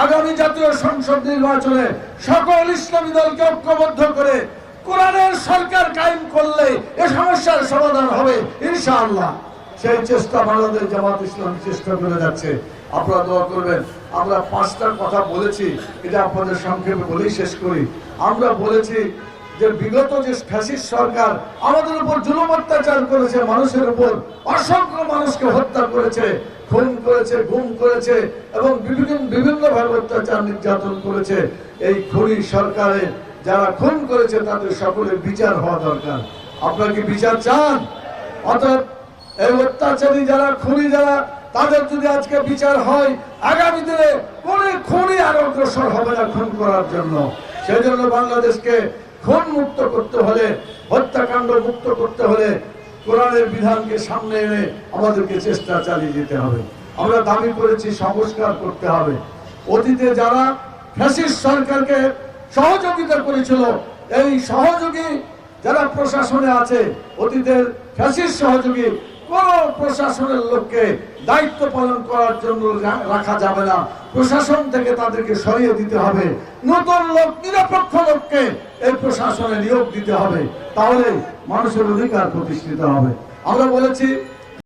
আগামী জাতীয় সংসদ নির্বাচনে সকল ইসলামী দলকে ঐক্যবদ্ধ করে কোরআনের সরকার কায়েম করলে এ সমস্যার সমাধান হবে ইনশাআল্লাহ। সেই চেষ্টা বাংলাদেশ জামাত ইসলামী চেষ্টা করে যাচ্ছে। আপনারা দোয়া করবেন। আমরা 5টা কথা বলেছি, এটা আপনাদের সংক্ষেপে বলেই শেষ করি। আমরা বলেছি যে বিগত যে ফ্যাসিস্ট সরকার আমাদের উপর জুলুম অত্যাচার করেছে, মানুষের উপর অসংখ্য মানুষকে হত্যা করেছে, খুন করেছে, গুম করেছে এবং বিভিন্নভাবে অত্যাচার নির্যাতন করেছে। এই খুনি সরকারের যারা খুন করেছে তাদের সকলের বিচার হওয়া দরকার। আপনারা কি বিচার চান? অতএব এই অত্যাচারী যারা খুনি যারা তাদের যদি আজকে বিচার হয়, আগামী দিনে কোন খুনি আর অগ্রসর হবে না খুন করার জন্য। সেই জন্য বাংলাদেশকে খুন মুক্ত করতে হলে, হত্যাকাণ্ড মুক্ত করতে হলে কোরআনের বিধানকে সামনে এনে আমাদেরকে চেষ্টা চালিয়ে যেতে হবে। আমরা দাবি করেছি সংস্কার করতে হবে। অতীতে যারা ফ্যাসিস্ট সরকারকে সহযোগিতা করেছিল, এই সহযোগী যারা প্রশাসনে আছে, অতীতের ফ্যাসিস্ট সহযোগী কোন প্রশাসনের লোককে দায়িত্ব পালন করার জন্য রাখা যাবে না। প্রশাসন থেকে তাদেরকে সরিয়ে দিতে হবে, নতুন লোক, নিরপেক্ষ লোককে এই প্রশাসনে নিয়োগ দিতে হবে, তাহলে মানুষের অধিকার প্রতিষ্ঠিত হবে। আমরা বলেছি